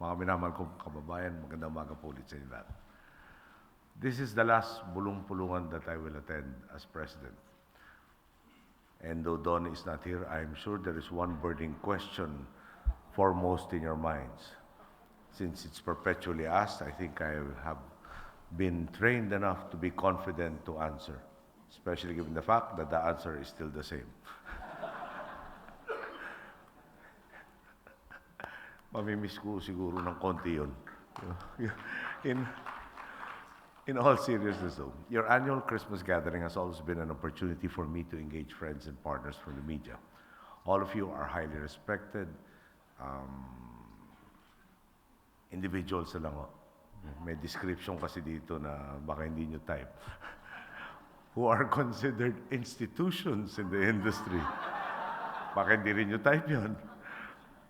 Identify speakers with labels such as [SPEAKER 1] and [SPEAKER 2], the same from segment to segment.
[SPEAKER 1] Mga minamahal kong kababayan, magandang umaga po ulit sa inyo lahat. This is the last Bulong Pulungan that I will attend as President. And though Don is not here, I am sure there is one burning question foremost in your minds. Since it's perpetually asked, I think I have been trained enough to be confident to answer, especially given the fact that the answer is still the same. Mamimiss ko siguro ng konti yun. In all seriousness though, your annual Christmas gathering has always been an opportunity for me to engage friends and partners from the media. All of you are highly respected individuals lang ho. May description kasi dito na baka hindi nyo type. Who are considered institutions in the industry. Baka hindi rin nyo type yun.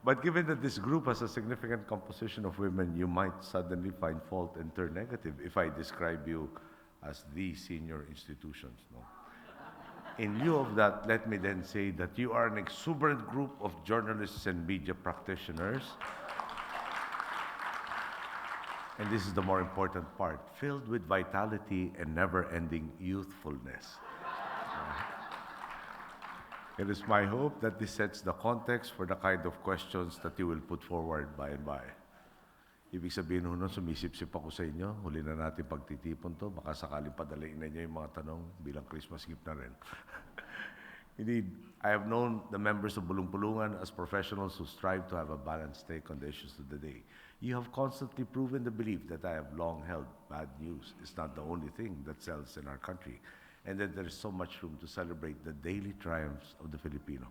[SPEAKER 1] But given that this group has a significant composition of women, you might suddenly find fault and turn negative if I describe you as the senior institutions. No? In lieu of that, let me then say that you are an exuberant group of journalists and media practitioners. And this is the more important part, filled with vitality and never-ending youthfulness. It is my hope that this sets the context for the kind of questions that you will put forward by and by. Ibig sabihin nun, sumisip-sip ako sa inyo, huli na natin pagtitipon to, baka sakaling padalain na niyo yung mga tanong bilang Christmas gift na rin. Indeed, I have known the members of Bulong Pulungan as professionals who strive to have a balanced take on the issues of the day. You have constantly proven the belief that I have long held bad news is not the only thing that sells in our country, and that there is so much room to celebrate the daily triumphs of the Filipino.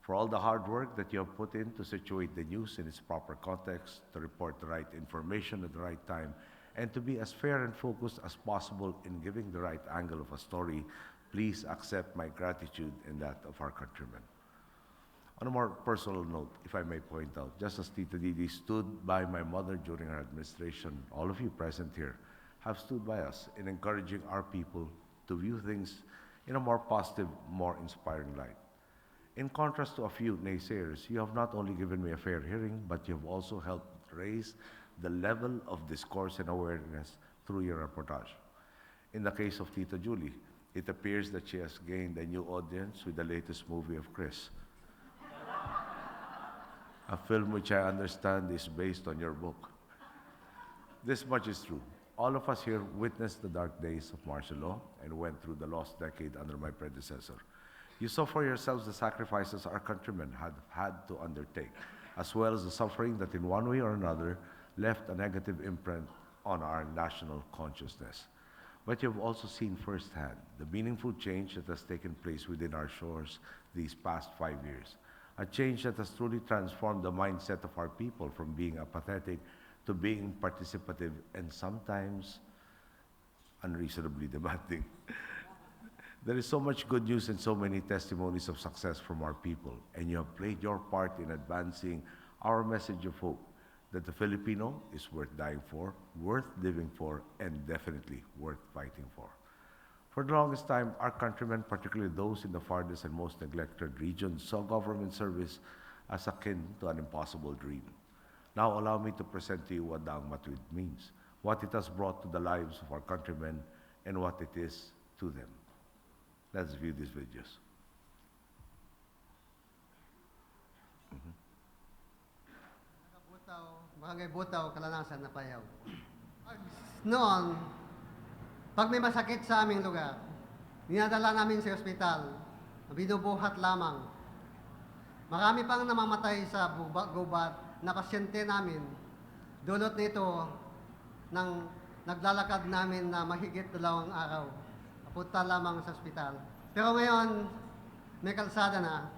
[SPEAKER 1] For all the hard work that you have put in to situate the news in its proper context, to report the right information at the right time, and to be as fair and focused as possible in giving the right angle of a story, please accept my gratitude and that of our countrymen. On a more personal note, if I may point out, just as Tita Didi stood by my mother during her administration, all of you present here have stood by us in encouraging our people to view things in a more positive, more inspiring light. In contrast to a few naysayers, you have not only given me a fair hearing, but you have also helped raise the level of discourse and awareness through your reportage. In the case of Tita Julie, it appears that she has gained a new audience with the latest movie of Chris, a film which I understand is based on your book. This much is true. All of us here witnessed the dark days of martial law and went through the lost decade under my predecessor. You saw for yourselves the sacrifices our countrymen had had to undertake, as well as the suffering that in one way or another left a negative imprint on our national consciousness. But you've also seen firsthand the meaningful change that has taken place within our shores these past 5 years. A change that has truly transformed the mindset of our people from being apathetic to being participative and sometimes unreasonably demanding. There is so much good news and so many testimonies of success from our people, and you have played your part in advancing our message of hope that the Filipino is worth dying for, worth living for, and definitely worth fighting for. For the longest time, our countrymen, particularly those in the farthest and most neglected regions, saw government service as akin to an impossible dream. Now allow me to present to you what Daang Matuwid means, what it has brought to the lives of our countrymen, and what it is to them. Let's view these videos.
[SPEAKER 2] Barangay Butaw, Kalanasan na Payaw. Noon, pag may masakit sa aming lugar, dinadala namin sa ospital, binubuhat lamang. Marami pang namamatay sa gubat na pasyente namin. Dulot nito ng naglalakad namin na mahigit 2 araw. Punta lamang sa ospital. Pero ngayon, may kalsada na.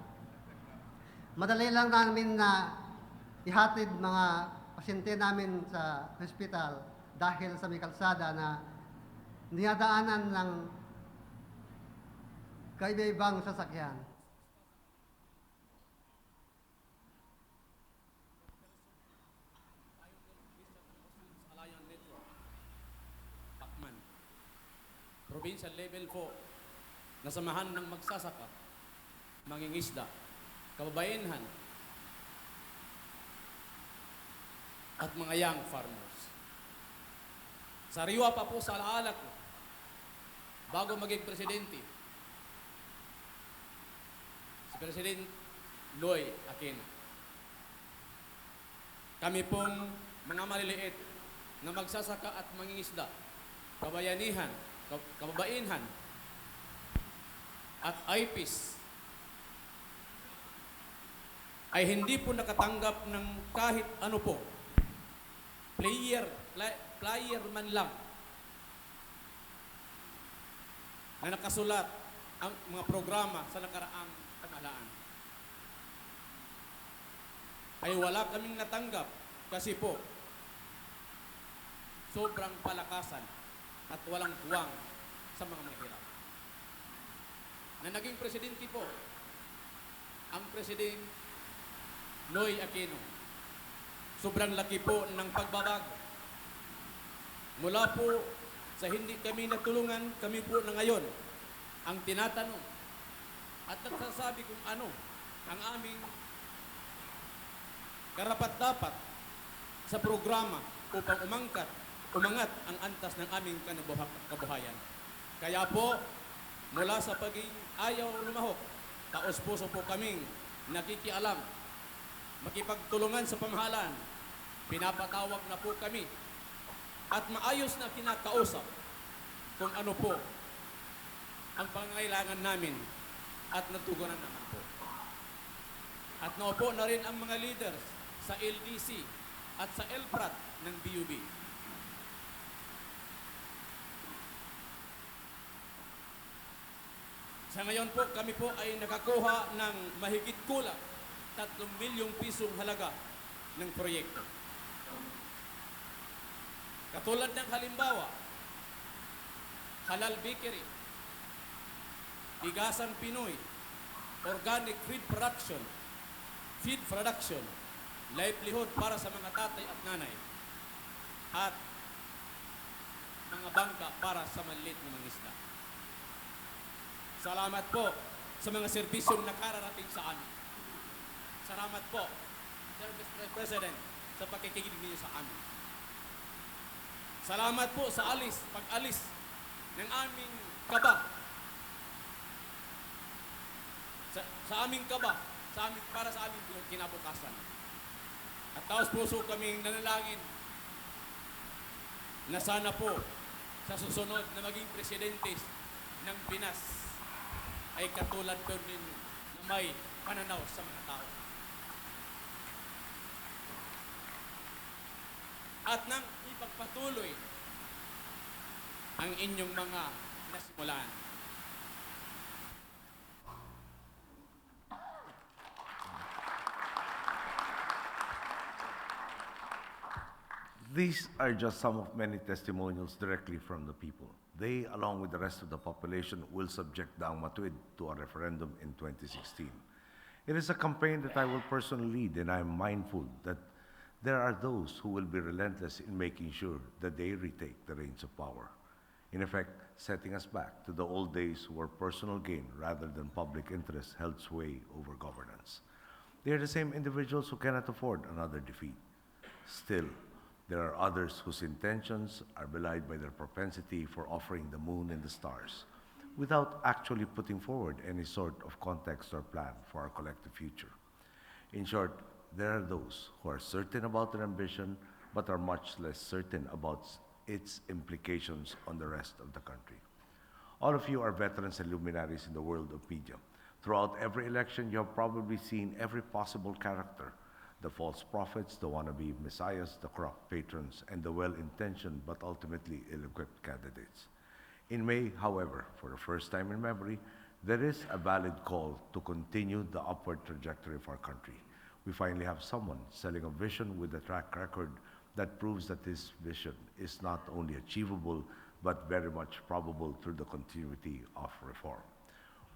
[SPEAKER 2] Madali lang namin na ihatid mga pasyente namin sa ospital dahil sa may kalsada na dinadaanan ng kaiba-ibang sasakyan.
[SPEAKER 3] Provincial level po, nasamahan ng magsasaka, mangingisda, kababayenhan, at mga young farmers. Sariwa pa po sa alaala ko, bago maging presidente, si President Loy Aquino. Kami pong mga maliliit na magsasaka at mangingisda, kabayanihan, kababainhan, at IPs ay hindi po nakatanggap ng kahit ano po, player man lang na nakasulat ang mga programa sa nakaraang pamahalaan. Ay wala kaming natanggap kasi po sobrang palakasan at walang tuwang sa mga mahirap. Na naging presidente po ang President Noy Aquino. Sobrang laki po ng pagbabago. Mula po sa hindi kami natulungan, kami po na ngayon ang tinatanong at nagsasabi kung ano ang aming karapat-dapat sa programa upang umangat ang antas ng aming kabuhayan. Kaya po, mula sa paging ayaw lumahok, taos-puso po kaming nakikialam, makipagtulungan sa pamahalaan, pinapatawag na po kami at maayos na kinakausap kung ano po ang pangangailangan namin at natugunan naman po. At naupo na rin ang mga leaders sa LDC at sa LPRAT ng BUB. Sa ngayon po, kami po ay nakakuha ng mahigit kulang 3 milyong pisong halaga ng proyekto. Katulad ng halimbawa, halal bakery, Bigasang Pinoy, organic feed production, livelihood para sa mga tatay at nanay, at mga bangka para sa maliit na mga isda. Salamat po sa mga serbisyong nakararating sa amin. Salamat po, Sir Mr. President, sa pakikinig niyo sa amin. Salamat po sa pag-alis ng aming kaba. Sa aming kaba, para sa aming kinabukasan. At taos puso kaming nanalangin na sana po sa susunod na maging presidente ng Pinas ay katulad po ninyo na may pananaw sa mga tao. At nang ipagpatuloy ang inyong mga nasimulan.
[SPEAKER 1] These are just some of many testimonials directly from the people. They, along with the rest of the population, will subject Daang Matuwid to a referendum in 2016. It is a campaign that I will personally lead, and I am mindful that there are those who will be relentless in making sure that they retake the reins of power. In effect, setting us back to the old days where personal gain rather than public interest held sway over governance. They are the same individuals who cannot afford another defeat. Still, there are others whose intentions are belied by their propensity for offering the moon and the stars, without actually putting forward any sort of context or plan for our collective future. In short, there are those who are certain about their ambition, but are much less certain about its implications on the rest of the country. All of you are veterans and luminaries in the world of media. Throughout every election, you have probably seen every possible character: the false prophets, the wannabe messiahs, the corrupt patrons, and the well-intentioned but ultimately ill-equipped candidates. In May, however, for the first time in memory, there is a valid call to continue the upward trajectory of our country. We finally have someone selling a vision with a track record that proves that this vision is not only achievable, but very much probable through the continuity of reform.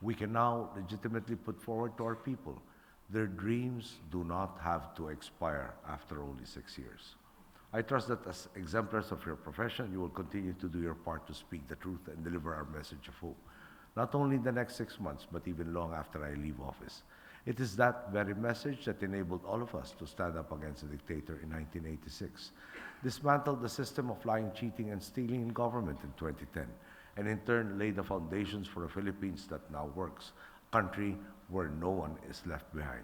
[SPEAKER 1] We can now legitimately put forward to our people: their dreams do not have to expire after only 6 years. I trust that as exemplars of your profession, you will continue to do your part to speak the truth and deliver our message of hope, not only in the next 6 months, but even long after I leave office. It is that very message that enabled all of us to stand up against the dictator in 1986, dismantled the system of lying, cheating, and stealing in government in 2010, and in turn laid the foundations for a Philippines that now works, a country where no one is left behind.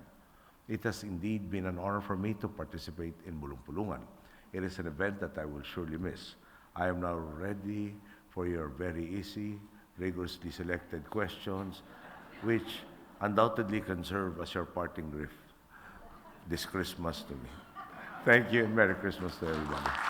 [SPEAKER 1] It has indeed been an honor for me to participate in Bulong Pulungan. It is an event that I will surely miss. I am now ready for your very easy, rigorously selected questions, which undoubtedly can serve as your parting gift this Christmas to me. Thank you and Merry Christmas to everybody.